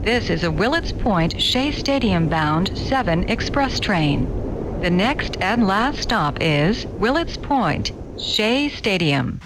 This is a Willets Point Shea Stadium bound 7 express train. The next and last stop is Willets Point Shea Stadium.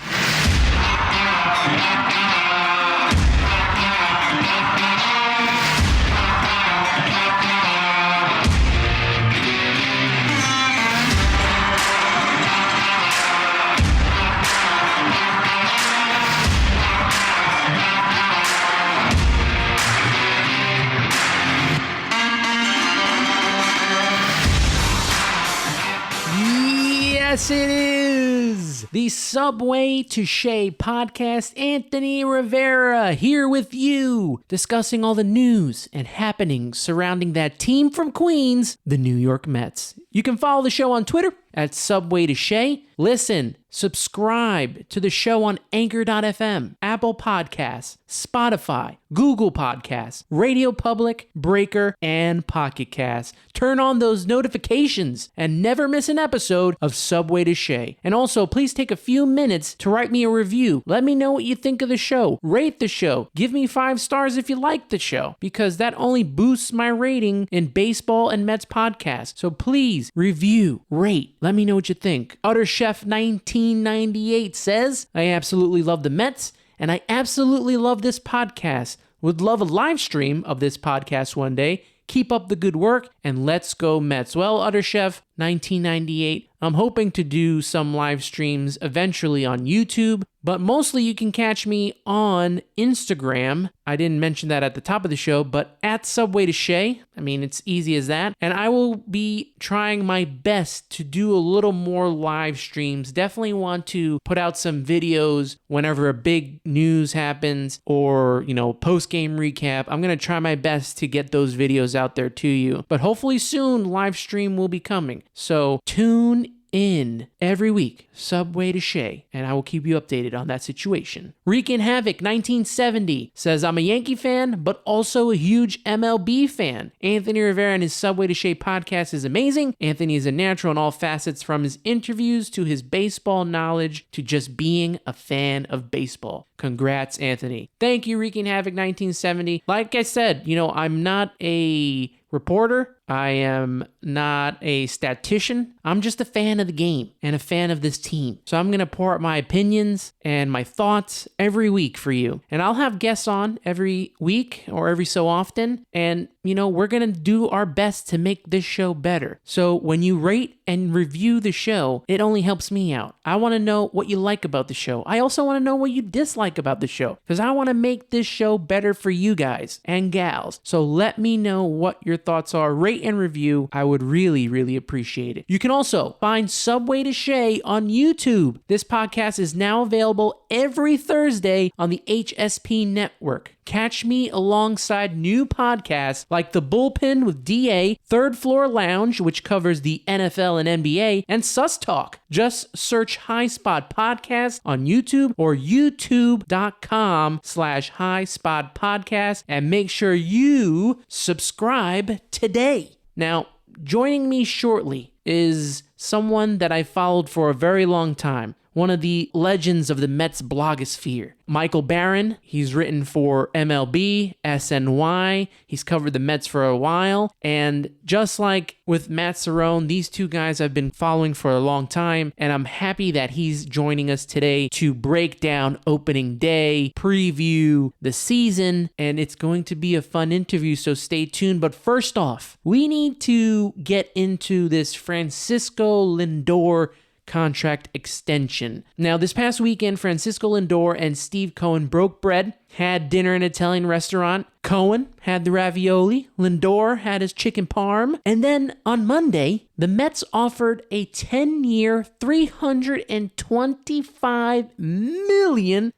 Yes, it is the Subway To Shea Podcast. Anthony Rivera here with you, discussing all the news and happenings surrounding that team from Queens, the New York Mets. You can follow the show on Twitter at Subway To Shea. Listen, subscribe to the show on Anchor.fm, Apple Podcasts, Spotify, Google Podcasts, Radio Public, Breaker, and Pocket Cast. Turn on those notifications and never miss an episode of Subway To Shea. And also, please take a few minutes to write me a review. Let me know what you think of the show. Rate the show. Give me 5 stars if you like the show, because that only boosts my rating in baseball and Mets podcasts. So please review, rate. Let me know what you think. Utter Chef 1998 says, I absolutely love the Mets, and I absolutely love this podcast. Would love a live stream of this podcast one day. Keep up the good work, and let's go Mets. Well, Utter Chef 1998, I'm hoping to do some live streams eventually on YouTube, but mostly you can catch me on Instagram. I didn't mention that at the top of the show, but at Subway To Shea. I mean, it's easy as that. And I will be trying my best to do a little more live streams. Definitely want to put out some videos whenever a big news happens or, post-game recap. I'm going to try my best to get those videos out there to you. But hopefully soon, live stream will be coming. So tune in every week, Subway To Shea, and I will keep you updated on that situation. Wreakin' Havoc 1970 says, I'm a Yankee fan, but also a huge MLB fan. Anthony Rivera and his Subway To Shea podcast is amazing. Anthony is a natural in all facets, from his interviews to his baseball knowledge to just being a fan of baseball. Congrats, Anthony. Thank you, Wreakin' Havoc 1970. Like I said, I'm not a reporter. I am not a statistician. I'm just a fan of the game and a fan of this team. So I'm going to pour out my opinions and my thoughts every week for you. And I'll have guests on every week or every so often. And, we're going to do our best to make this show better. So when you rate and review the show, it only helps me out. I want to know what you like about the show. I also want to know what you dislike about the show, because I want to make this show better for you guys and gals. So let me know what your thoughts are. Rate and review. I would really, really appreciate it. You can also find Subway To Shea on YouTube. This podcast is now available every Thursday on the HSP Network. Catch me alongside new podcasts like The Bullpen with DA, Third Floor Lounge, which covers the NFL and NBA, and Sus Talk. Just search High Spot Podcast on YouTube or youtube.com/High Spot Podcast, and make sure you subscribe today. Now, joining me shortly is someone that I followed for a very long time. One of the legends of the Mets blogosphere. Michael Barron, he's written for MLB, SNY, he's covered the Mets for a while, and just like with Matt Cerrone, these two guys I've been following for a long time, and I'm happy that he's joining us today to break down opening day, preview the season, and it's going to be a fun interview, so stay tuned. But first off, we need to get into this Francisco Lindor contract extension. Now, this past weekend, Francisco Lindor and Steve Cohen broke bread, had dinner in an Italian restaurant. Cohen had the ravioli, Lindor had his chicken parm, and then on Monday, the Mets offered a 10-year, $325 million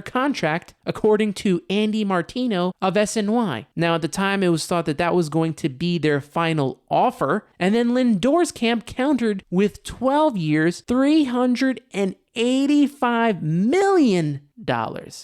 contract, according to Andy Martino of SNY. Now, at the time, it was thought that was going to be their final offer, and then Lindor's camp countered with 12 years, $380 $85 million.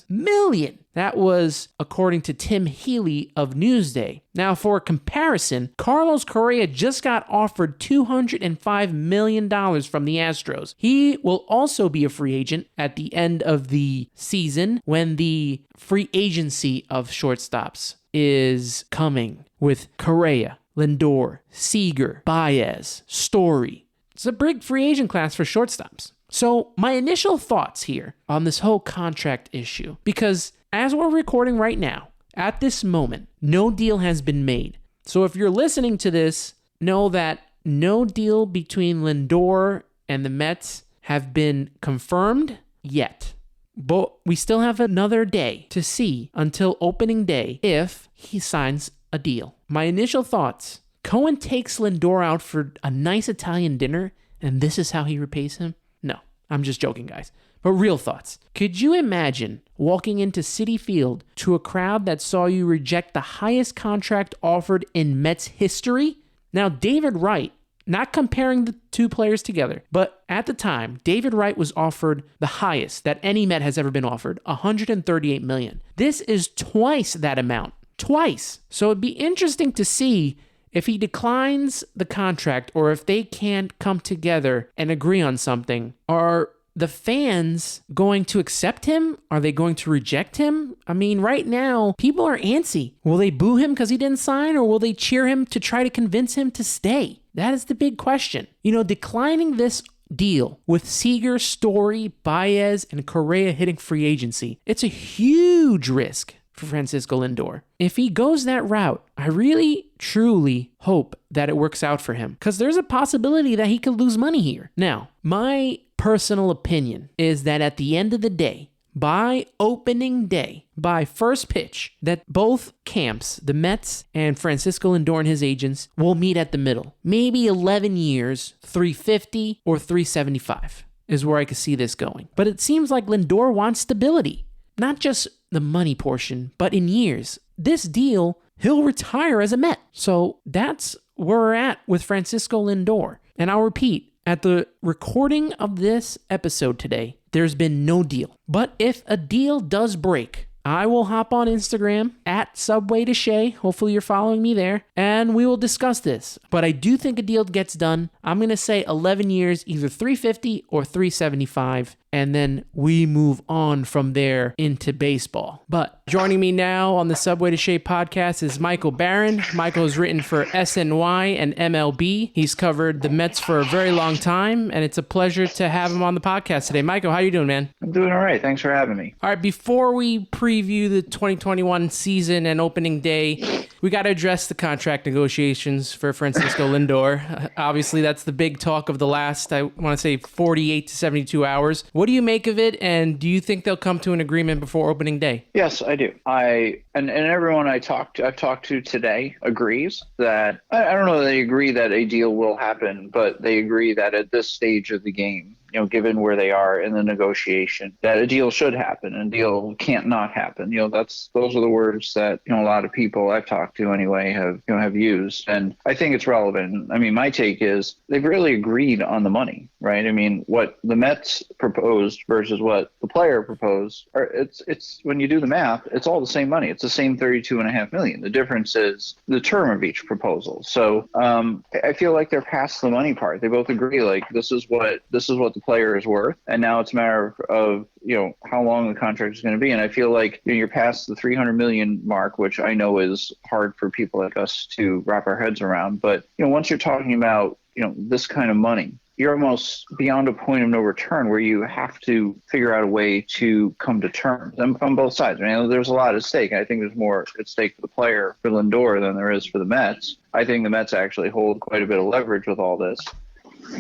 Million. That was according to Tim Healy of Newsday. Now, for comparison, Carlos Correa just got offered $205 million from the Astros. He will also be a free agent at the end of the season when the free agency of shortstops is coming with Correa, Lindor, Seager, Baez, Story. It's a big free agent class for shortstops. So my initial thoughts here on this whole contract issue, because as we're recording right now, at this moment, no deal has been made. So if you're listening to this, know that no deal between Lindor and the Mets have been confirmed yet. But we still have another day to see until opening day if he signs a deal. My initial thoughts, Cohen takes Lindor out for a nice Italian dinner, and this is how he repays him? No, I'm just joking, guys. But real thoughts. Could you imagine walking into Citi Field to a crowd that saw you reject the highest contract offered in Mets history? Now, David Wright, not comparing the two players together, but at the time, David Wright was offered the highest that any Met has ever been offered, $138 million. This is twice that amount. Twice. So it'd be interesting to see if he declines the contract or if they can't come together and agree on something. Are the fans going to accept him? Are they going to reject him? I mean, right now, people are antsy. Will they boo him because he didn't sign, or will they cheer him to try to convince him to stay? That is the big question. You know, declining this deal with Seager, Story, Baez, and Correa hitting free agency, it's a huge risk for Francisco Lindor. If he goes that route, I really, truly hope that it works out for him, because there's a possibility that he could lose money here. Now, my personal opinion is that at the end of the day, by opening day, by first pitch, that both camps, the Mets and Francisco Lindor and his agents, will meet at the middle. Maybe 11 years, 350 or 375 is where I could see this going. But it seems like Lindor wants stability, not just the money portion, but in years. This deal, he'll retire as a Met. So that's where we're at with Francisco Lindor. And I'll repeat, at the recording of this episode today, there's been no deal. But if a deal does break, I will hop on Instagram at Subway To Shea. Hopefully you're following me there. And we will discuss this. But I do think a deal gets done. I'm going to say 11 years, either 350 or 375. And then we move on from there into baseball. But joining me now on the Subway To Shea podcast is Michael Barron. Michael has written for SNY and MLB. He's covered the Mets for a very long time, and it's a pleasure to have him on the podcast today. Michael, how you doing, man? I'm doing all right. Thanks for having me. All right, before we preview the 2021 season and opening day, we got to address the contract negotiations for Francisco Lindor. Obviously, that's the big talk of the last, I want to say, 48 to 72 hours. What do you make of it, and do you think they'll come to an agreement before opening day? Yes, I do. And everyone I've talked to today agrees that, I don't know that they agree that a deal will happen, but they agree that at this stage of the game, you know, given where they are in the negotiation, that a deal should happen and a deal can't not happen. You know, those are the words that, you know, a lot of people I've talked to anyway have used. And I think it's relevant. I mean, my take is they've really agreed on the money, right? I mean, what the Mets proposed versus what the player proposed, it's when you do the math, it's all the same money. It's the same $32.5 million. The difference is the term of each proposal. So I feel like they're past the money part. They both agree, like, this is what the player is worth, and now it's a matter of you know, how long the contract is going to be. And I feel like, you know, you're past the $300 million mark, which I know is hard for people like us to wrap our heads around. But, you know, once you're talking about, you know, this kind of money, you're almost beyond a point of no return where you have to figure out a way to come to terms on both sides. I mean, there's a lot at stake. I think there's more at stake for the player, for Lindor, than there is for the Mets. I think the Mets actually hold quite a bit of leverage with all this.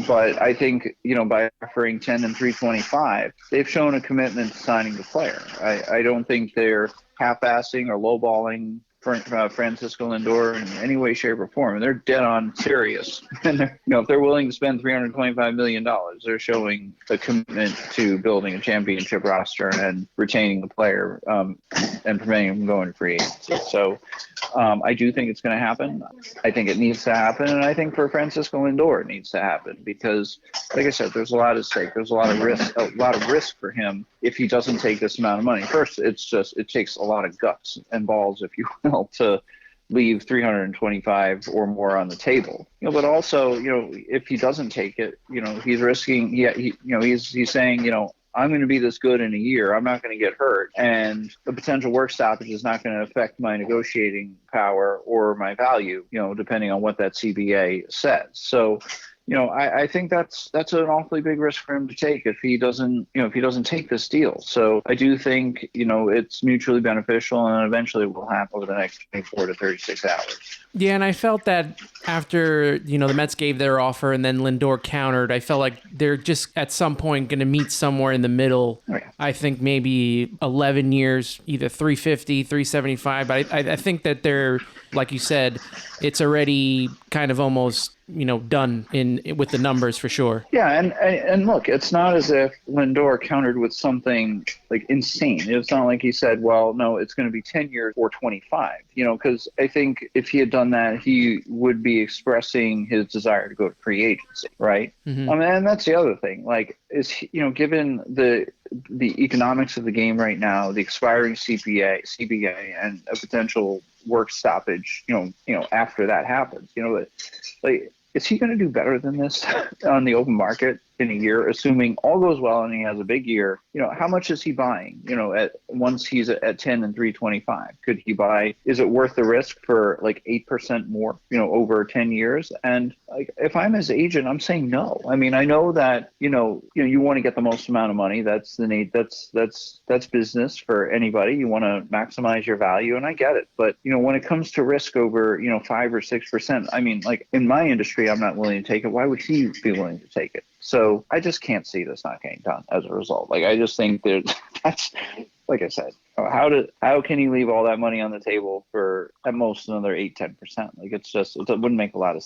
But I think, you know, by offering 10 and 325, they've shown a commitment to signing the player. I don't think they're half-assing or lowballing Francisco Lindor in any way, shape, or form. And they're dead on serious. And if they're willing to spend $325 million, they're showing a commitment to building a championship roster and retaining the player and preventing him from going to free agency. So I do think it's going to happen. I think it needs to happen. And I think for Francisco Lindor, it needs to happen because, like I said, there's a lot at stake. There's a lot of risk for him if he doesn't take this amount of money. First, it takes a lot of guts and balls, if you will, to leave 325 or more on the table. But also, if he doesn't take it, he's risking. He's saying, I'm going to be this good in a year. I'm not going to get hurt. And the potential work stoppage is not going to affect my negotiating power or my value, depending on what that CBA says. So, I think that's an awfully big risk for him to take if he doesn't take this deal. So I do think, it's mutually beneficial and eventually it will happen over the next 24 to 36 hours. Yeah, and I felt that after, the Mets gave their offer and then Lindor countered, I felt like they're just at some point going to meet somewhere in the middle. Oh, yeah. I think maybe 11 years, either 350, 375. But I think that they're, like you said, it's already kind of almost, done with the numbers for sure. Yeah, and look, it's not as if Lindor countered with something like insane. It's not like he said, well, no, it's going to be 10 years or 25, because I think if he had done that, he would be expressing his desire to go to free agency, right? Mm-hmm. And that's the other thing. Like, given the economics of the game right now, the expiring CBA, and a potential work stoppage, after that happens, like, is he going to do better than this on the open market in a year, assuming all goes well and he has a big year? How much is he buying, once he's at 10 and 325? Could he buy, is it worth the risk for like 8% more, over 10 years? And like, if I'm his agent, I'm saying no. I mean, I know that, you want to get the most amount of money. That's the need. That's business for anybody. You want to maximize your value, and I get it. But, when it comes to risk over, 5 or 6%, I mean, like in my industry, I'm not willing to take it. Why would he be willing to take it? So I just can't see this not getting done as a result. Like, I just think that's, like I said, how can he leave all that money on the table for at most another 8-10%? Like, it wouldn't make a lot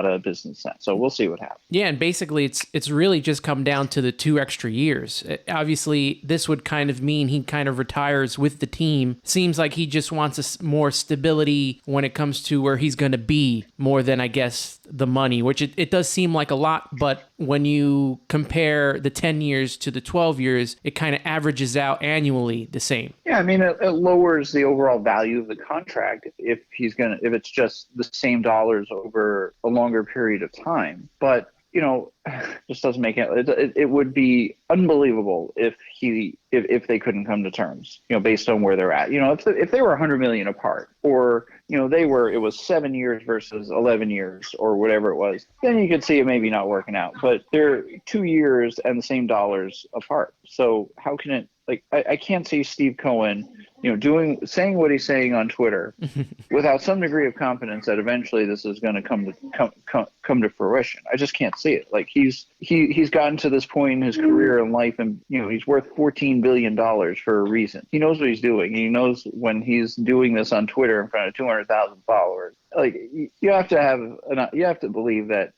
of business sense. So we'll see what happens. Yeah, and basically it's really just come down to the 2 extra years. Obviously, this would kind of mean he kind of retires with the team. Seems like he just wants more stability when it comes to where he's going to be, more than, I guess, the money, which it does seem like a lot, but when you compare the 10 years to the 12 years, it kind of averages out annually the same. Yeah, I mean, it lowers the overall value of the contract if it's just the same dollars over a longer period of time. But, just doesn't make it. It would be unbelievable if they couldn't come to terms, based on where they're at. If they were $100 million apart, or it was 7 years versus 11 years or whatever it was, then you could see it maybe not working out. But they're 2 years and the same dollars apart. So how can it? Like, I can't see Steve Cohen, saying what he's saying on Twitter without some degree of confidence that eventually this is going to come to fruition. I just can't see it. Like, he's gotten to this point in his career and life, and he's worth $14 billion for a reason. He knows what he's doing. He knows when he's doing this on Twitter in front of 200,000 followers. Like, you have to believe that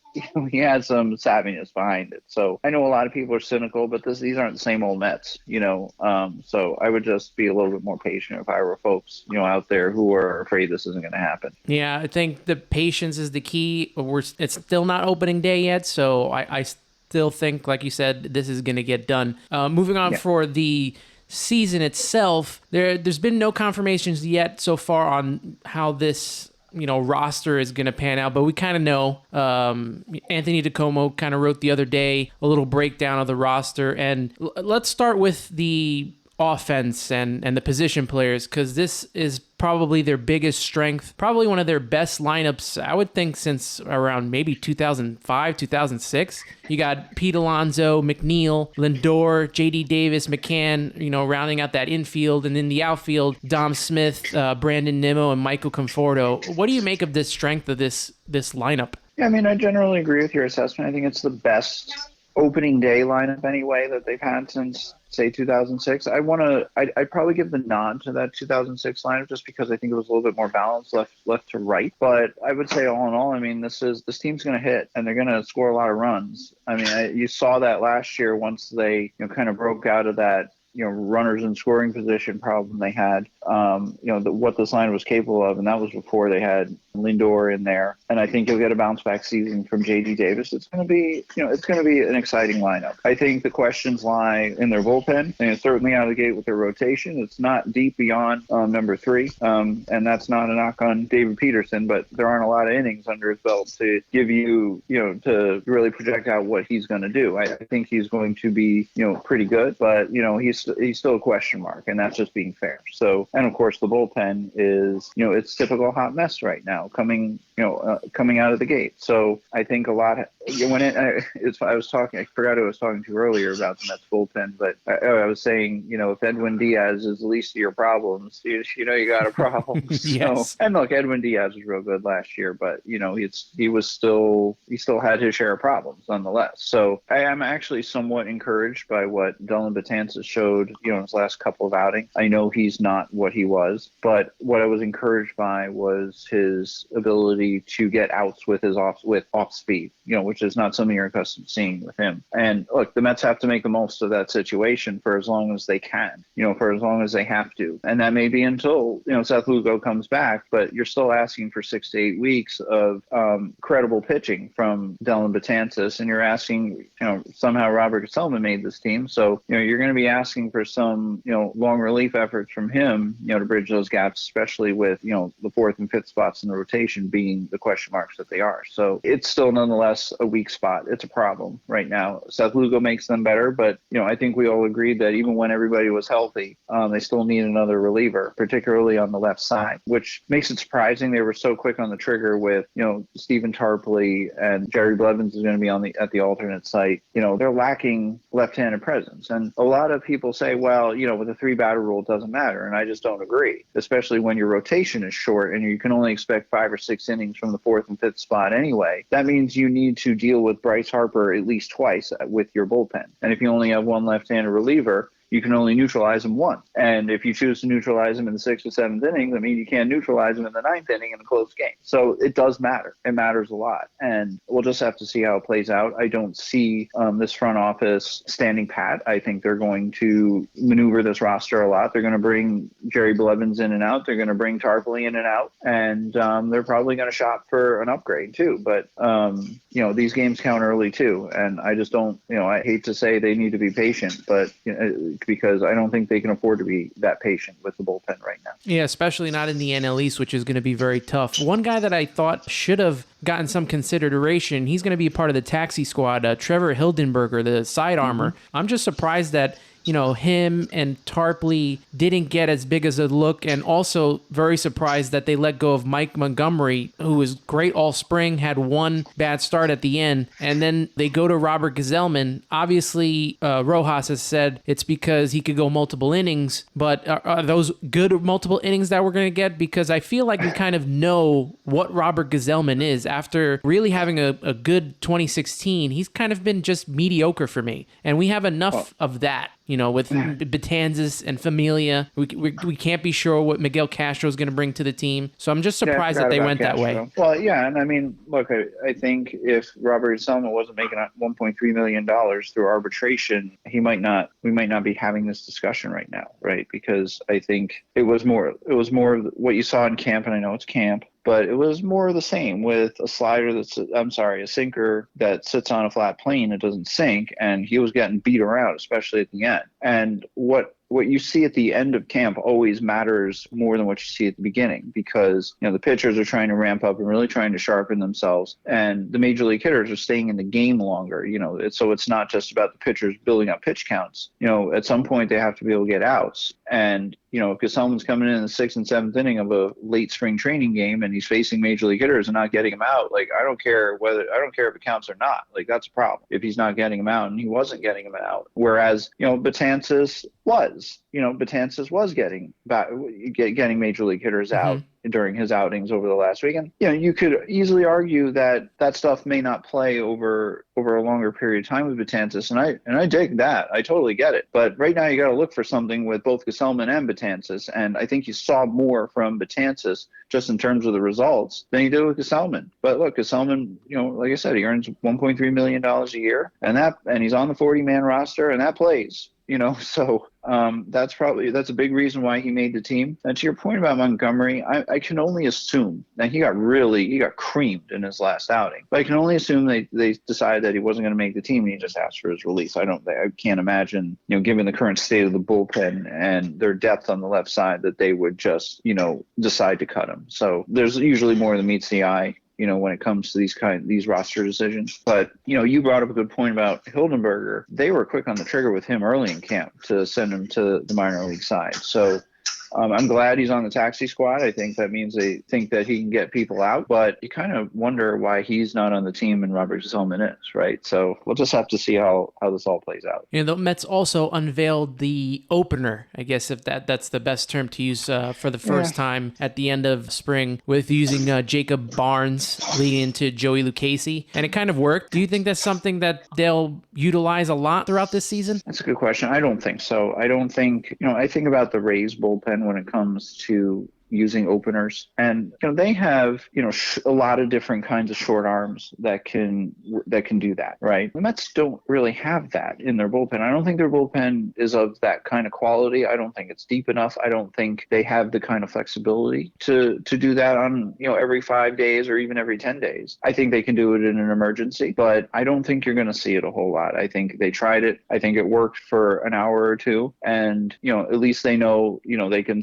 he has some savviness behind it. So I know a lot of people are cynical, but these aren't the same old Mets, so I would just be a little bit more patient if I were folks, out there who are afraid this isn't going to happen. Yeah, I think the patience is the key. It's still not opening day yet, so I still think, like you said, this is going to get done. Moving on for the season itself, there's been no confirmations yet so far on how this roster is going to pan out, but we kind of know. Anthony DiComo kind of wrote the other day a little breakdown of the roster, and let's start with the offense and the position players, because this is probably their biggest strength, probably one of their best lineups, I would think, since around maybe 2005, 2006. You got Pete Alonso, McNeil, Lindor, J.D. Davis, McCann, rounding out that infield. And in the outfield, Dom Smith, Brandon Nimmo, and Michael Conforto. What do you make of the strength of this lineup? Yeah, I mean, I generally agree with your assessment. I think it's the best opening day lineup anyway that they've had since say 2006. I'd probably give the nod to that 2006 lineup just because I think it was a little bit more balanced left to right. But I would say all in all, I mean, this team's going to hit and they're going to score a lot of runs. I mean, you saw that last year once they kind of broke out of that runners in scoring position problem they had, what this line was capable of, and that was before they had Lindor in there. And I think you'll get a bounce back season from J.D. Davis. It's going to be, it's going to be an exciting lineup. I think the questions lie in their bullpen, and certainly out of the gate with their rotation. It's not deep beyond number 3, and that's not a knock on David Peterson, but there aren't a lot of innings under his belt to give you, to really project out what he's going to do. I think he's going to be, pretty good, but he's still a question mark, and that's just being fair. So, and of course the bullpen is, it's typical hot mess right now coming out of the gate. So I think a lot, I forgot who I was talking to earlier about the Mets bullpen, but I was saying, if Edwin Diaz is the least of your problems, you got a problem. Yes. So, and look, Edwin Diaz was real good last year, but he still had his share of problems nonetheless. So I am actually somewhat encouraged by what Dellin Betances showed, in his last couple of outings. I know he's not what he was, but what I was encouraged by was his ability to get outs with off speed, which is not something you're accustomed to seeing with him. And look, the Mets have to make the most of that situation for as long as they can, for as long as they have to. And that may be until, Seth Lugo comes back, but you're still asking for 6 to 8 weeks of credible pitching from Dellin Betances, and you're asking, somehow Robert Gesellman made this team. So, you're going to be asking for some, long relief efforts from him, to bridge those gaps, especially with, the 4th and 5th spots in the rotation being the question marks that they are. So it's still nonetheless a weak spot. It's a problem right now. Seth Lugo makes them better, but, I think we all agreed that even when everybody was healthy, they still need another reliever, particularly on the left side, which makes it surprising they were so quick on the trigger with, Stephen Tarpley and Jerry Blevins is going to be at the alternate site. They're lacking left-handed presence. And a lot of people say, well, with the 3-batter rule, it doesn't matter. And I just don't agree, especially when your rotation is short and you can only expect 5 or 6 innings from the 4th and 5th spot anyway. That means you need to deal with Bryce Harper at least twice with your bullpen. And if you only have one left-handed reliever, you can only neutralize him once. And if you choose to neutralize him in the 6th or 7th innings, I mean, you can't neutralize him in the 9th inning in a close game. So it does matter. It matters a lot. And we'll just have to see how it plays out. I don't see this front office standing pat. I think they're going to maneuver this roster a lot. They're going to bring Jerry Blevins in and out. They're going to bring Tarpley in and out. And they're probably going to shop for an upgrade too. But, these games count early too. And I just don't, I hate to say they need to be patient, but because I don't think they can afford to be that patient with the bullpen right now. Yeah, especially not in the NL East, which is going to be very tough. One guy that I thought should have gotten some consideration, he's going to be a part of the taxi squad, Trevor Hildenberger, the side armor. I'm just surprised that him and Tarpley didn't get as big as a look, and also very surprised that they let go of Mike Montgomery, who was great all spring, had one bad start at the end, and then they go to Robert Gesellman. Obviously, Rojas has said it's because he could go multiple innings, but are those good multiple innings that we're going to get? Because I feel like we kind of know what Robert Gesellman is. After really having a good 2016, he's kind of been just mediocre for me, and we have enough of that. With Betances and Familia, we can't be sure what Miguel Castro is going to bring to the team. So I'm just surprised that they went Castro. that way. Well, yeah, and I mean, look, I think if Robert Gesellman wasn't making $1.3 million through arbitration, we might not be having this discussion right now, right? Because I think it was more of what you saw in camp, and I know it's camp, but it was more of the same with a sinker that sits on a flat plane. It doesn't sink, and he was getting beat around, especially at the end. And what you see at the end of camp always matters more than what you see at the beginning, because the pitchers are trying to ramp up and really trying to sharpen themselves, and the major league hitters are staying in the game longer. So it's not just about the pitchers building up pitch counts. At some point they have to be able to get outs, and if someone's coming in the 6th and 7th inning of a late spring training game and he's facing major league hitters and not getting them out, I don't care if it counts or not. That's a problem if he's not getting them out, and he wasn't getting them out. Whereas Betances, Betances was getting major league hitters out during his outings over the last weekend. You could easily argue that stuff may not play over a longer period of time with Betances, and I dig that. I totally get it. But right now you got to look for something with both Gesellman and Betances, and I think you saw more from Betances just in terms of the results than you did with Gesellman. But look, Gesellman, like I said, he earns $1.3 million a year, and he's on the 40-man roster, and that plays. So that's a big reason why he made the team. And to your point about Montgomery, I can only assume that he got creamed in his last outing. But I can only assume they decided that he wasn't going to make the team and he just asked for his release. I can't imagine, given the current state of the bullpen and their depth on the left side, that they would just, decide to cut him. So there's usually more than meets the eye, when it comes to these roster decisions. But, you brought up a good point about Hildenberger. They were quick on the trigger with him early in camp to send him to the minor league side. So I'm glad he's on the taxi squad. I think that means they think that he can get people out, but you kind of wonder why he's not on the team and Robert Gesellman is, right? So we'll just have to see how this all plays out. The Mets also unveiled the opener, I guess, if that's the best term to use, for the first time at the end of spring, with using Jacob Barnes leading into Joey Lucchesi, and it kind of worked. Do you think that's something that they'll utilize a lot throughout this season? That's a good question. I don't think so. I don't think, I think about the Rays bullpen when it comes to using openers, and they have a lot of different kinds of short arms that can do that, right? The Mets don't really have that in their bullpen. I don't think their bullpen is of that kind of quality. I don't think it's deep enough. I don't think they have the kind of flexibility to do that on every 5 days or even every 10 days. I think they can do it in an emergency, but I don't think you're going to see it a whole lot. I think they tried it. I think it worked for an hour or two, and at least they know they can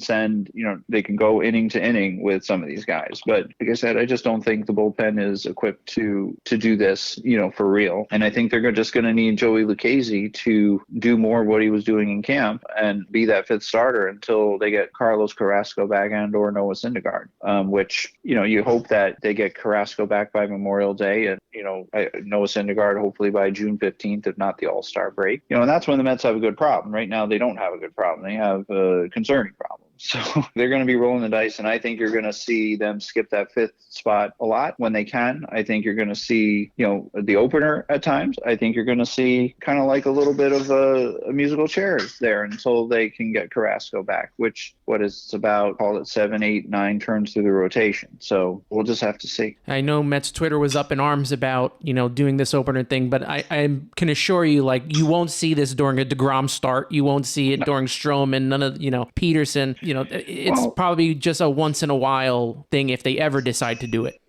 they can go inning to inning with some of these guys. But like I said, I just don't think the bullpen is equipped to do this, for real. And I think they're just going to need Joey Lucchesi to do more of what he was doing in camp and be that fifth starter until they get Carlos Carrasco back and or Noah Syndergaard, which, you hope that they get Carrasco back by Memorial Day and, Noah Syndergaard hopefully by June 15th, if not the All-Star break. And that's when the Mets have a good problem. Right now, they don't have a good problem. They have a concerning problem. So they're going to be rolling the dice, and I think you're going to see them skip that fifth spot a lot when they can. I think you're going to see, the opener at times. I think you're going to see kind of like a little bit of a musical chairs there until they can get Carrasco back, which it's about, call it 7, 8, 9 turns through the rotation. So we'll just have to see. I know Mets Twitter was up in arms about, doing this opener thing, but I can assure you, you won't see this during a DeGrom start. You won't see it during Stroman, none of, Peterson. It's probably just a once in a while thing if they ever decide to do it.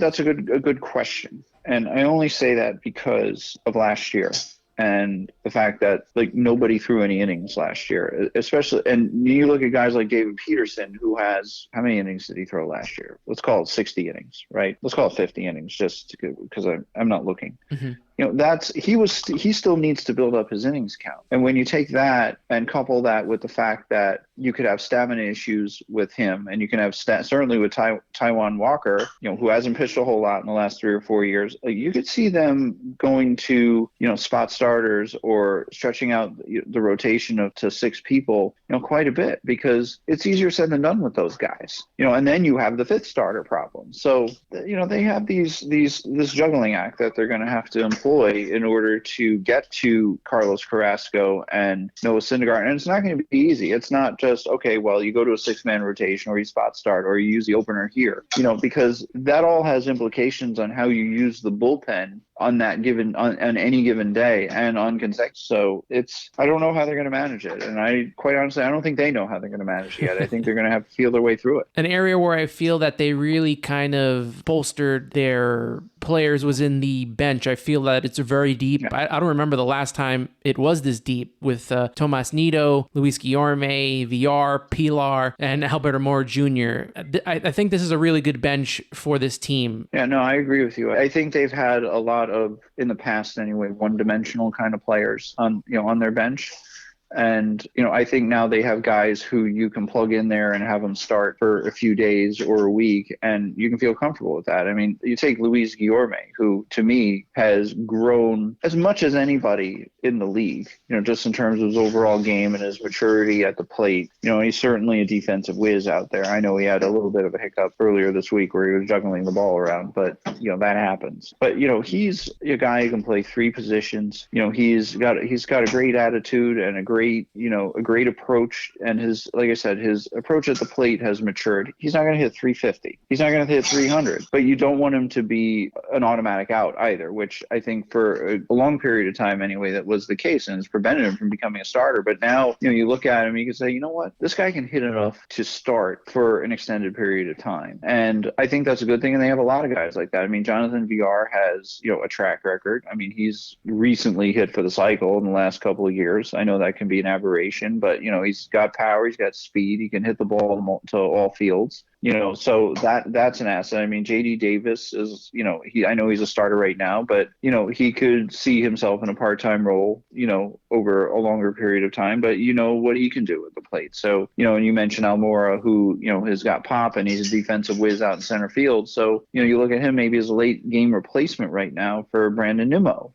That's a good question. And I only say that because of last year and the fact that nobody threw any innings last year, especially, and you look at guys like David Peterson, who has, how many innings did he throw last year? Let's call it 60 innings, right? Let's call it 50 innings just because I'm not looking. Mm-hmm. He still needs to build up his innings count. And when you take that and couple that with the fact that you could have stamina issues with him, and you can have certainly with Taijuan Walker, who hasn't pitched a whole lot in the last 3 or 4 years, you could see them going to, spot starters or stretching out the rotation to 6 people, quite a bit, because it's easier said than done with those guys, and then you have the fifth starter problem. So, they have this juggling act that they're going to have to employ in order to get to Carlos Carrasco and Noah Syndergaard. And it's not going to be easy. It's not just, okay, well, you go to a 6-man rotation or you spot start or you use the opener here, because that all has implications on how you use the bullpen on any given day and on consecutive. So I don't know how they're going to manage it. And quite honestly, I don't think they know how they're going to manage it yet. I think they're going to have to feel their way through it. An area where I feel that they really kind of bolstered their players was in the bench. I feel that it's very deep. Yeah. I don't remember the last time it was this deep with Tomas Nido, Luis Guillorme, Villar, Pilar, and Alberto Mora Jr. I think this is a really good bench for this team. Yeah, no, I agree with you. I think they've had a lot of, in the past anyway, one-dimensional kind of players on their bench. And, I think now they have guys who you can plug in there and have them start for a few days or a week, and you can feel comfortable with that. I mean, you take Luis Guillorme, who to me has grown as much as anybody in the league, just in terms of his overall game and his maturity at the plate. He's certainly a defensive whiz out there. I know he had a little bit of a hiccup earlier this week where he was juggling the ball around, but, that happens. But, he's a guy who can play three positions. He's got a great attitude and a great approach. And like I said, his approach at the plate has matured. He's not going to hit 350. He's not going to hit 300, but you don't want him to be an automatic out either, which I think for a long period of time anyway, that was the case, and it's prevented him from becoming a starter. But now, you look at him, you can say, you know what, this guy can hit enough to start for an extended period of time. And I think that's a good thing. And they have a lot of guys like that. I mean, Jonathan Villar has, a track record. I mean, he's recently hit for the cycle in the last couple of years. I know that can be an aberration, but, he's got power, he's got speed, he can hit the ball to all fields. So that's an asset. I mean, JD Davis is, I know he's a starter right now, but, he could see himself in a part-time role, over a longer period of time, but what he can do at the plate. So, and you mentioned Almora, who, has got pop and he's a defensive whiz out in center field. So, you look at him maybe as a late game replacement right now for Brandon Nimmo,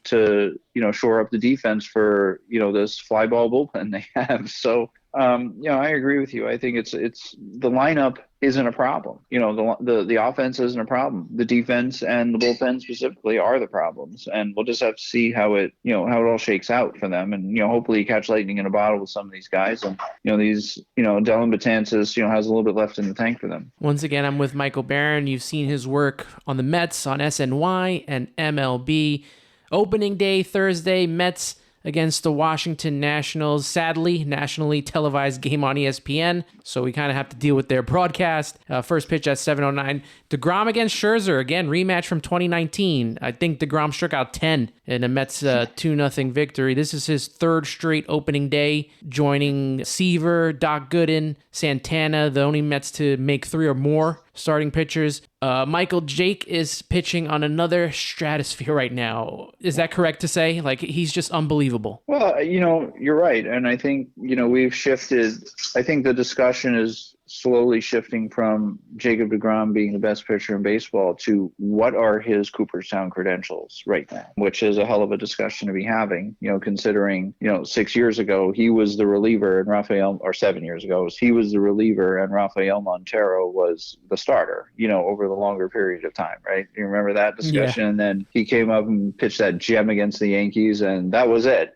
to, shore up the defense for, this fly ball bullpen they have. So, I agree with you. I think it's the lineup isn't a problem. The offense isn't a problem. The defense and the bullpen specifically are the problems, and we'll just have to see how it all shakes out for them. And hopefully you catch lightning in a bottle with some of these guys. And Dylan Betances has a little bit left in the tank for them. Once again, I'm with Michael Barron. You've seen his work on the Mets, on SNY and MLB. Opening day Thursday, Mets against the Washington Nationals. Sadly, nationally televised game on ESPN, so we kind of have to deal with their broadcast. First pitch at 7:09. DeGrom against Scherzer, again, rematch from 2019. I think DeGrom struck out 10 in a Mets 2-0 victory. This is his third straight opening day, joining Seaver, Doc Gooden, Santana, the only Mets to make three or more starting pitchers. Michael Jake is pitching on another stratosphere right now. Is that correct to say? Like, he's just unbelievable. Well, you're right. And I think, we've shifted. I think the discussion is slowly shifting from Jacob deGrom being the best pitcher in baseball to what are his Cooperstown credentials right now, which is a hell of a discussion to be having, considering, 6 years ago, he was the reliever and 7 years ago, he was the reliever and Rafael Montero was the starter, over the longer period of time, right? You remember that discussion? Yeah. And then he came up and pitched that gem against the Yankees, and that was it.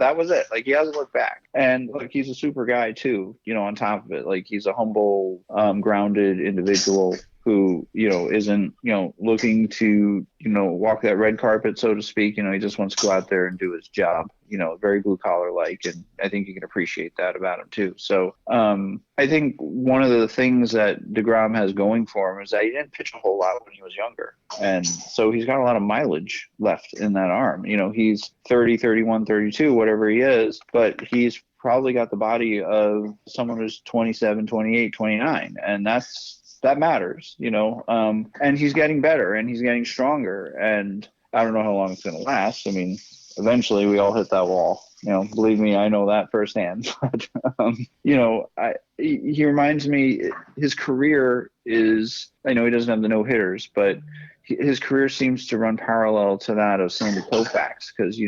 That was it. Like, he hasn't looked back. And look, he's a super guy too, on top of it. Like, he's a humble, grounded individual who, isn't, looking to, walk that red carpet, so to speak. He just wants to go out there and do his job, very blue collar like, and I think you can appreciate that about him too. So I think one of the things that deGrom has going for him is that he didn't pitch a whole lot when he was younger. And so he's got a lot of mileage left in that arm. He's 30, 31, 32, whatever he is, but he's probably got the body of someone who's 27, 28, 29. And that matters, and he's getting better and he's getting stronger. And I don't know how long it's going to last. I mean, eventually we all hit that wall, believe me, I know that firsthand. But, he reminds me, his career is, I know he doesn't have the no hitters, but his career seems to run parallel to that of Sandy Koufax, because,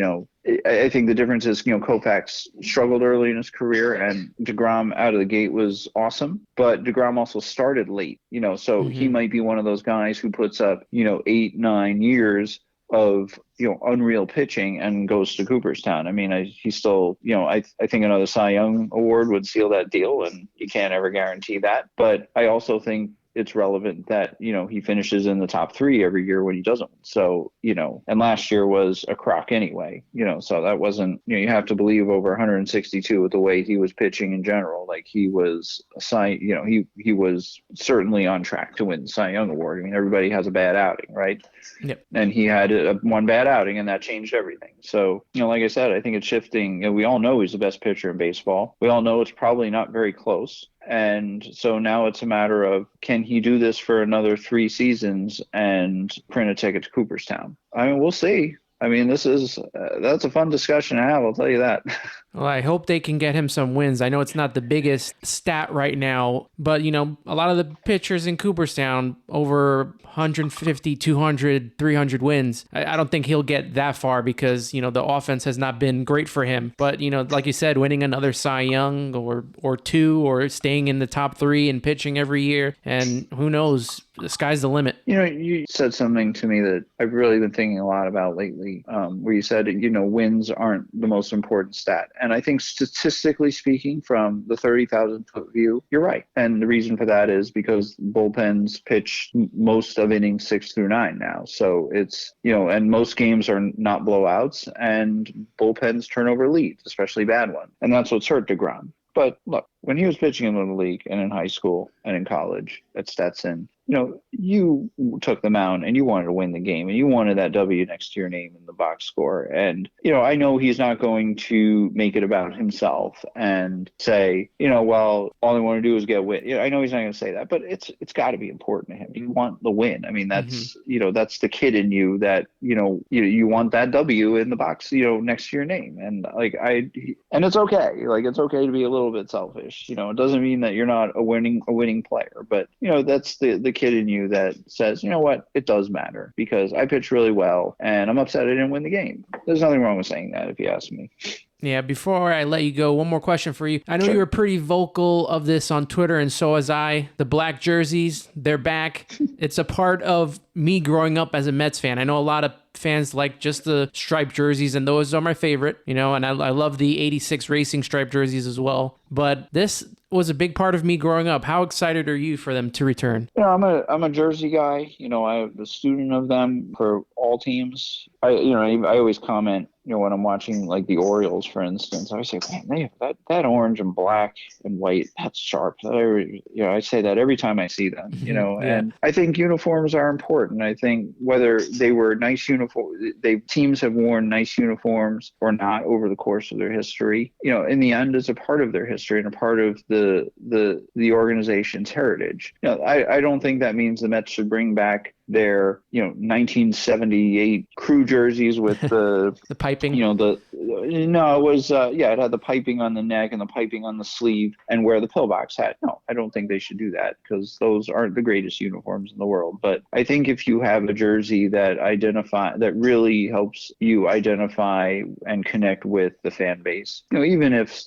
I think the difference is, Koufax struggled early in his career and deGrom out of the gate was awesome, but deGrom also started late, so he might be one of those guys who puts up, 8-9 years of, unreal pitching and goes to Cooperstown. I mean, he's still, I think another Cy Young award would seal that deal, and you can't ever guarantee that. But I also think it's relevant that, he finishes in the top three every year when he doesn't. So, and last year was a crock anyway, so that wasn't, you have to believe over 162 with the way he was pitching in general. Like, he was he was certainly on track to win the Cy Young award. I mean, everybody has a bad outing, right? Yep. And he had one bad outing, and that changed everything. So, like I said, I think it's shifting. We all know he's the best pitcher in baseball. We all know it's probably not very close. And so now it's a matter of, can he do this for another 3 seasons and print a ticket to Cooperstown? I mean, we'll see. I mean, that's a fun discussion to have, I'll tell you that. Well, I hope they can get him some wins. I know it's not the biggest stat right now, but, a lot of the pitchers in Cooperstown over 150, 200, 300 wins. I don't think he'll get that far because, the offense has not been great for him. But, like you said, winning another Cy Young or two, or staying in the top 3 and pitching every year. And who knows? The sky's the limit. You said something to me that I've really been thinking a lot about lately, where you said, wins aren't the most important stat. And I think statistically speaking, from the 30,000-foot view, you're right. And the reason for that is because bullpens pitch most of innings 6 through 9 now. So it's, and most games are not blowouts, and bullpens turn over leads, especially bad ones. And that's what's hurt DeGrom. But look, when he was pitching in Little League and in high school and in college at Stetson, you took the mound and you wanted to win the game, and you wanted that W next to your name in the box score. And, I know he's not going to make it about himself and say, well, all I want to do is get win. I know he's not going to say that, but it's got to be important to him. You want the win. I mean, that's, that's the kid in you that, you want that W in the box, next to your name. And and it's okay. It's okay to be a little bit selfish. It doesn't mean that you're not a winning player, but, that's the kid in you that says, you know what, it does matter because I pitched really well and I'm upset I didn't win the game. There's nothing wrong with saying that, if you ask me. Yeah, before I let you go, one more question for you. I know you were pretty vocal of this on Twitter, and so was I. The black jerseys, they're back. It's a part of me growing up as a Mets fan. I know a lot of fans like just the striped jerseys, and those are my favorite, and I love the 86 racing striped jerseys as well. But this was a big part of me growing up. How excited are you for them to return? I'm a jersey guy. I'm a student of them for all teams. I always comment, when I'm watching like the Orioles, for instance, I always say, man, they have that orange and black and white, that's sharp. I say that every time I see them, and I think uniforms are important. I think whether they were nice uniforms, teams have worn nice uniforms or not over the course of their history, in the end, it's a part of their history and a part of the organization's heritage. I don't think that means the Mets should bring back their 1978 crew jerseys with the the piping. It had the piping on the neck and the piping on the sleeve and where the pillbox had. No, I don't think they should do that because those aren't the greatest uniforms in the world. But I think if you have a jersey that really helps you identify and connect with the fan base, even if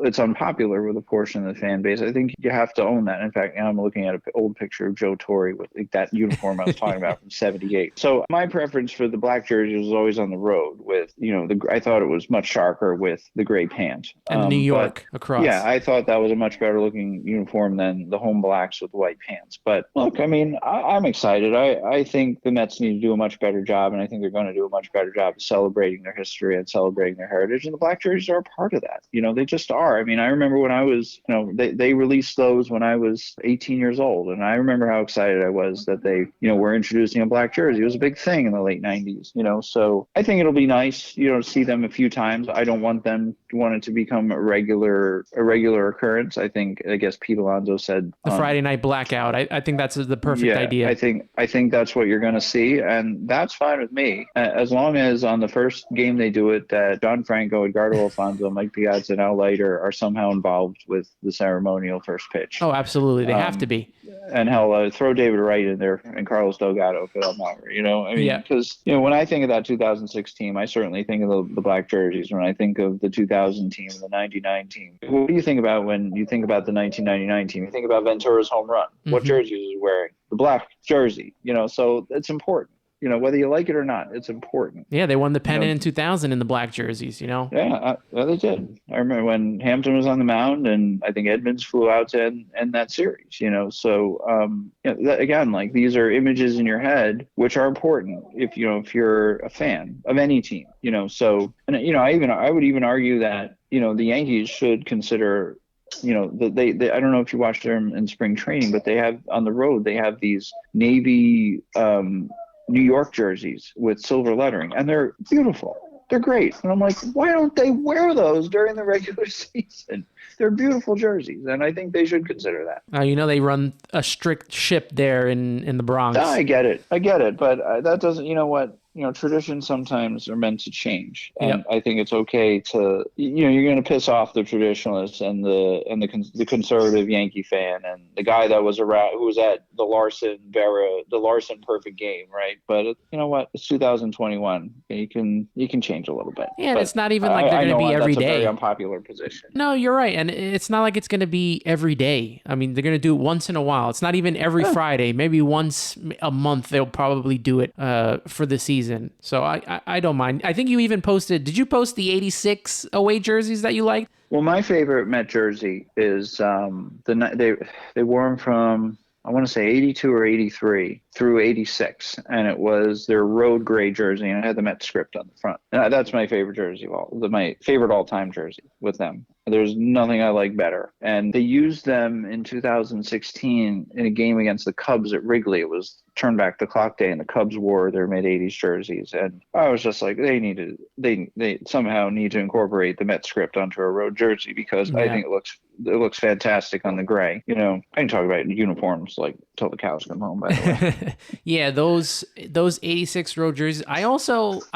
it's unpopular with a portion of the fan base, I think you have to own that. In fact, I'm looking at an old picture of Joe Torre with that uniform I was talking about from '78. So my preference for the black jersey was always on the road with, I thought it was much sharper with the gray pant. And New York across. Yeah, I thought that was a much better looking uniform than the home blacks with the white pants. But look, I'm excited. I think the Mets need to do a much better job, and I think they're going to do a much better job of celebrating their history and celebrating their heritage. And the black jerseys are a part of that. They just are. I remember when I was, they released those when I was 18 years old. And I remember how excited I was that they, were introducing a black jersey. It was a big thing in the late 90s, so I think it'll be nice, to see them a few times. I don't want it to become a regular occurrence. I guess Pete Alonso said the Friday night blackout. I think that's the perfect idea. I think that's what you're going to see. And that's fine with me. As long as on the first game they do it, that John Franco, Edgardo Alfonso, Mike Piazza, and Al Leiter are somehow involved with the ceremonial first pitch. Oh, absolutely. They have to be. And hell, throw David Wright in there and Carlos Delgado for that matter, because, when I think of that 2006 team, I certainly think of the black jerseys. When I think of the 2000 team, the 99 team, what do you think about when you think about the 1999 team? You think about Ventura's home run. Mm-hmm. What jersey was he wearing? The black jersey, so it's important. Whether you like it or not, it's important. Yeah, they won the pennant in 2000 in the black jerseys, Yeah, they did. I remember when Hampton was on the mound, and I think Edmonds flew out to end that series, So, again, these are images in your head, which are important if you're a fan of any team, So, and, I would even argue that, the Yankees should consider they I don't know if you watched them in spring training, but they have on the road, they have these navy, New York jerseys with silver lettering, and they're beautiful. They're great. And I'm like, why don't they wear those during the regular season? They're beautiful jerseys, and I think they should consider that. They run a strict ship there in the Bronx. I get it. But that doesn't, traditions sometimes are meant to change, and I think it's okay to, you're going to piss off the traditionalists and the conservative Yankee fan and the guy that was around who was at the Larson perfect game, right? But you know what? It's 2021. You can change a little bit. Yeah, and it's not even like they're going to be every day. That's a very unpopular position. No, you're right, and it's not like it's going to be every day. I mean, they're going to do it once in a while. It's not even every Friday. Maybe once a month they'll probably do it for the season. So I don't mind. I think you even posted. Did you post the 86 away jerseys that you liked? Well, my favorite Met jersey is they wore them from, I want to say 82 or 83 through 86, and it was their road gray jersey, and it had the Met script on the front. And that's my favorite jersey of all, my favorite all-time jersey with them. There's nothing I like better. And they used them in 2016 in a game against the Cubs at Wrigley. It was turn back the clock day, and the Cubs wore their mid-80s jerseys. And I was just like, they somehow need to incorporate the Met script onto a road jersey, because I think it looks fantastic on the gray. I can talk about uniforms like till the cows come home, by the way. Yeah, those 86 road jerseys. I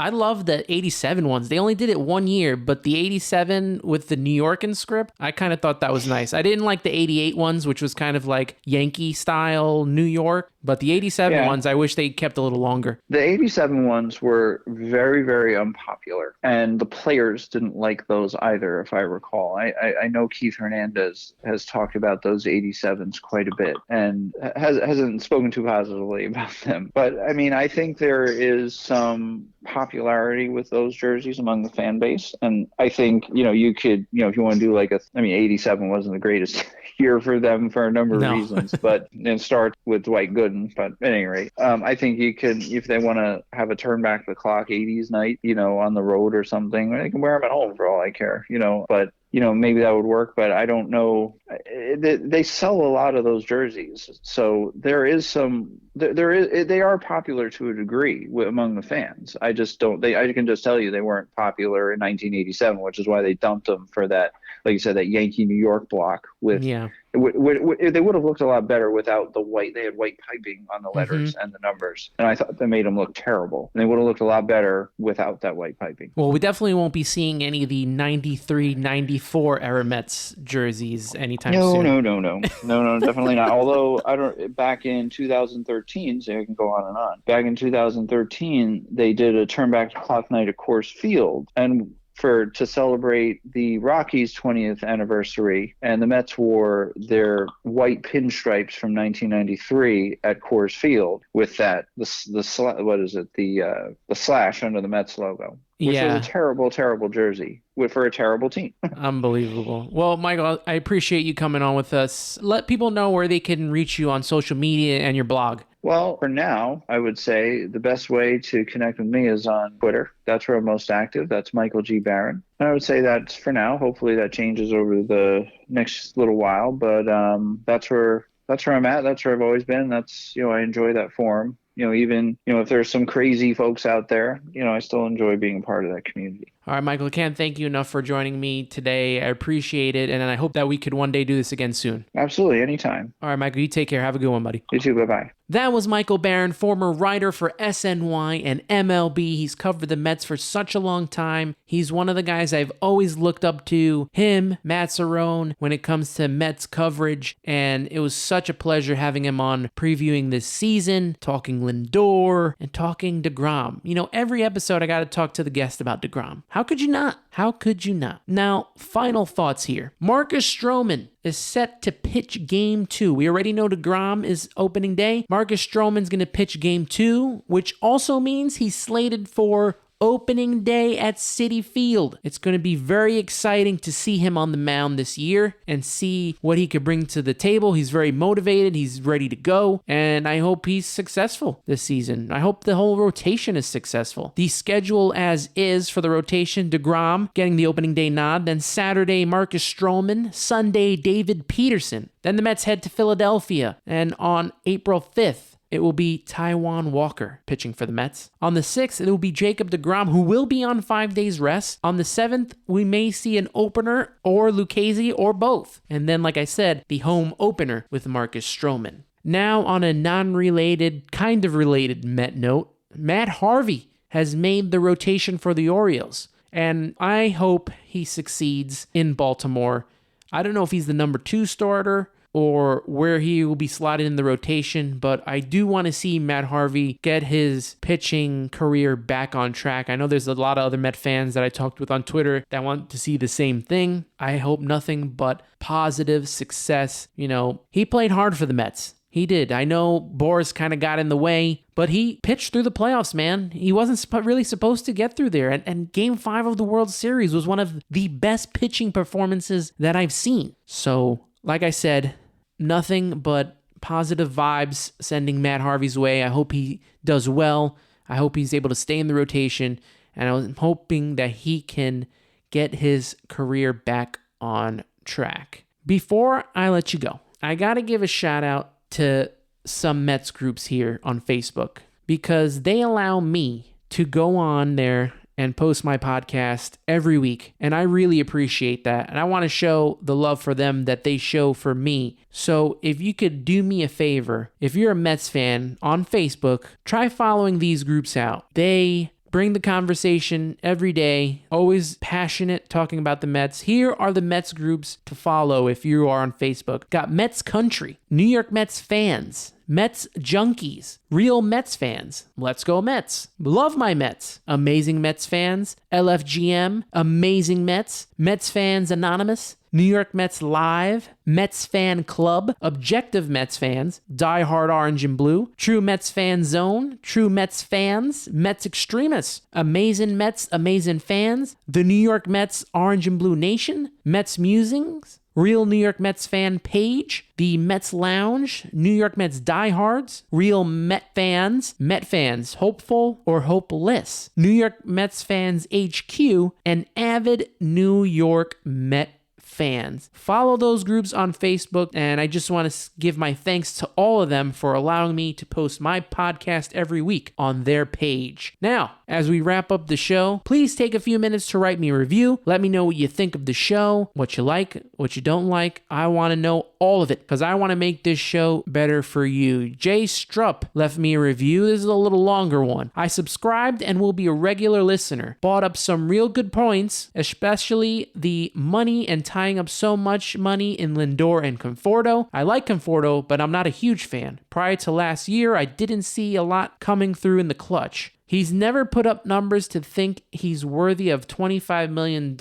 love the 87 ones. They only did it 1 year, but the 87 with the New York script, I kind of thought that was nice. I didn't like the 88 ones, which was kind of like Yankee style New York, but the 87 ones, I wish they kept a little longer. The 87 ones were very, very unpopular, and the players didn't like those either, if I recall. I know Keith Hernandez has talked about those 87s quite a bit and hasn't spoken too positively about them. But I mean, I think there is some popularity with those jerseys among the fan base, and I think you could, if you want to do 87 wasn't the greatest year for them for a number of reasons, but it starts with Dwight Gooden. But at any rate, I think you can, if they want to have a turn back the clock 80s night, on the road or something, they can wear them at home for all I care, but maybe that would work, but I don't know. They sell a lot of those jerseys, so there is some. They are popular to a degree among the fans. I just don't. I can just tell you they weren't popular in 1987, which is why they dumped them for that, like you said, that Yankee New York block with. Yeah. They would have looked a lot better without the white. They had white piping on the letters and the numbers, and I thought that made them look terrible. And they would have looked a lot better without that white piping. Well, we definitely won't be seeing any of the 93, 94 era Mets jerseys anytime soon. No, definitely not. Although back in 2013, so I can go on and on. Back in 2013, they did a turn back the clock night at Coors Field, and to celebrate the Rockies' 20th anniversary, and the Mets wore their white pinstripes from 1993 at Coors Field with the slash under the Mets logo, which was a terrible, terrible jersey for a terrible team. Unbelievable. Well, Michael, I appreciate you coming on with us. Let people know where they can reach you on social media and your blog. Well, for now, I would say the best way to connect with me is on Twitter. That's where I'm most active. That's Michael G. Barron. And I would say that's for now. Hopefully that changes over the next little while, but that's where I'm at. That's where I've always been. That's, I enjoy that forum. Even, if there's some crazy folks out there, I still enjoy being a part of that community. All right, Michael, I can't thank you enough for joining me today. I appreciate it, and I hope that we could one day do this again soon. Absolutely, anytime. All right, Michael, you take care. Have a good one, buddy. You too, bye-bye. That was Michael Barron, former writer for SNY and MLB. He's covered the Mets for such a long time. He's one of the guys I've always looked up to, him, Matt Cerrone, when it comes to Mets coverage, and it was such a pleasure having him on previewing this season, talking Lindor, and talking DeGrom. Every episode I got to talk to the guest about DeGrom. How could you not? How could you not? Now, final thoughts here. Marcus Stroman is set to pitch Game 2. We already know DeGrom is opening day. Marcus Stroman's going to pitch Game 2, which also means he's slated for opening day at Citi Field. It's going to be very exciting to see him on the mound this year and see what he could bring to the table. He's very motivated. He's ready to go. And I hope he's successful this season. I hope the whole rotation is successful. The schedule as is for the rotation, DeGrom getting the opening day nod. Then Saturday, Marcus Stroman. Sunday, David Peterson. Then the Mets head to Philadelphia. And on April 5th, it will be Taijuan Walker pitching for the Mets. On the 6th, it will be Jacob deGrom, who will be on 5 days rest. On the 7th, we may see an opener or Lucchesi or both. And then, like I said, the home opener with Marcus Stroman. Now, on a non-related, kind of related Met note, Matt Harvey has made the rotation for the Orioles. And I hope he succeeds in Baltimore. I don't know if he's the number 2 starter or where he will be slotted in the rotation, but I do want to see Matt Harvey get his pitching career back on track. I know there's a lot of other Met fans that I talked with on Twitter that want to see the same thing. I hope nothing but positive success. You know, he played hard for the Mets. He did. I know Boris kind of got in the way, but he pitched through the playoffs, man. He wasn't really supposed to get through there. And Game 5 of the World Series was one of the best pitching performances that I've seen. So, like I said, nothing but positive vibes sending Matt Harvey's way. I hope he does well. I hope he's able to stay in the rotation. And I'm hoping that he can get his career back on track. Before I let you go, I got to give a shout out to some Mets groups here on Facebook because they allow me to go on there and post my podcast every week. And I really appreciate that. And I want to show the love for them that they show for me. So if you could do me a favor, if you're a Mets fan on Facebook, try following these groups out. They bring the conversation every day, always passionate talking about the Mets. Here are the Mets groups to follow if you are on Facebook. Got Mets Country, New York Mets Fans, Mets Junkies, Real Mets Fans, Let's Go Mets, Love My Mets, Amazing Mets Fans, LFGM, Amazing Mets, Mets Fans Anonymous, New York Mets Live, Mets Fan Club, Objective Mets Fans, Die Hard Orange and Blue, True Mets Fan Zone, True Mets Fans, Mets Extremists, Amazing Mets, Amazing Fans, The New York Mets Orange and Blue Nation, Mets Musings, Real New York Mets Fan Page, The Mets Lounge, New York Mets Diehards, Real Met Fans, Hopeful or Hopeless, New York Mets Fans HQ, and Avid New York Met Fans. Follow those groups on Facebook, and I just want to give my thanks to all of them for allowing me to post my podcast every week on their page. Now, as we wrap up the show, please take a few minutes to write me a review. Let me know what you think of the show, what you like, what you don't like. I want to know all of it because I want to make this show better for you. Jay Strupp left me a review. This is a little longer one. I subscribed and will be a regular listener. Bought up some real good points, especially the money and tying up so much money in Lindor and Conforto. I like Conforto, but I'm not a huge fan. Prior to last year, I didn't see a lot coming through in the clutch. He's never put up numbers to think he's worthy of $25 million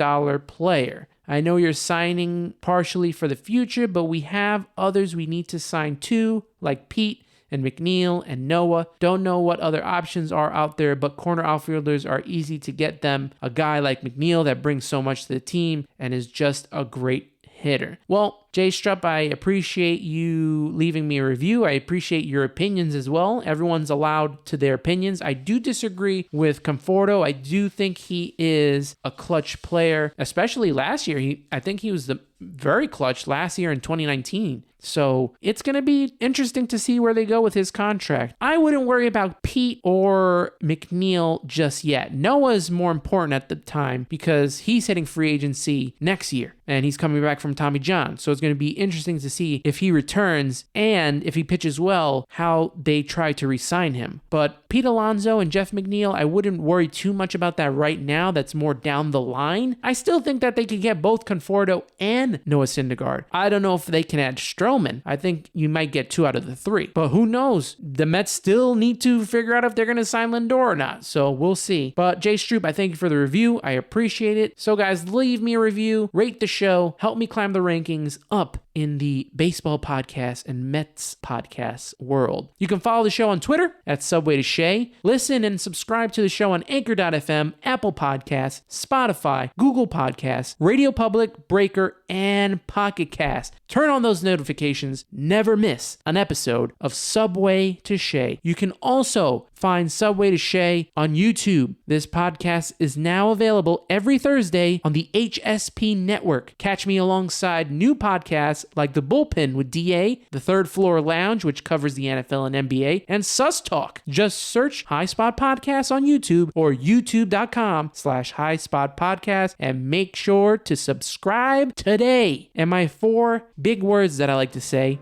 player. I know you're signing partially for the future, but we have others we need to sign too, like Pete and McNeil and Noah. Don't know what other options are out there, but corner outfielders are easy to get them. A guy like McNeil that brings so much to the team and is just a great hitter. Well, Jay Strupp, I appreciate you leaving me a review. I appreciate your opinions as well. Everyone's allowed to their opinions. I do disagree with Conforto. I do think he is a clutch player, especially last year. I think he was very clutch last year in 2019. So it's going to be interesting to see where they go with his contract. I wouldn't worry about Pete or McNeil just yet. Noah's more important at the time because he's hitting free agency next year and he's coming back from Tommy John. So it's going to be interesting to see if he returns and if he pitches well, how they try to re-sign him. But Pete Alonso and Jeff McNeil, I wouldn't worry too much about that right now. That's more down the line. I still think that they could get both Conforto and Noah Syndergaard. I don't know if they can add Stroman. I think you might get 2 out of the 3. But who knows? The Mets still need to figure out if they're going to sign Lindor or not. So we'll see. But Jay Strupp, I thank you for the review. I appreciate it. So guys, leave me a review, rate the show, help me climb the rankings up in the baseball podcast and Mets podcast world. You can follow the show on Twitter at Subway To Shea. Listen and subscribe to the show on Anchor.fm, Apple Podcasts, Spotify, Google Podcasts, Radio Public, Breaker, and Pocket Cast. Turn on those notifications. Never miss an episode of Subway To Shea. You can also find Subway To Shea on YouTube. This podcast is now available every Thursday on the HSP Network. Catch me alongside new podcasts like The Bullpen with DA, The Third Floor Lounge, which covers the NFL and NBA, and Sus Talk. Just search High Spot Podcast on YouTube or youtube.com/High Spot Podcast and make sure to subscribe today. And my 4 big words that I like to say: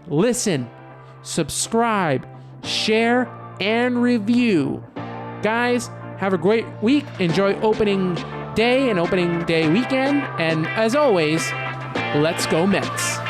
listen, subscribe, share, and review. Guys, Have a great week. Enjoy opening day and opening day weekend. And as always, let's go Mets.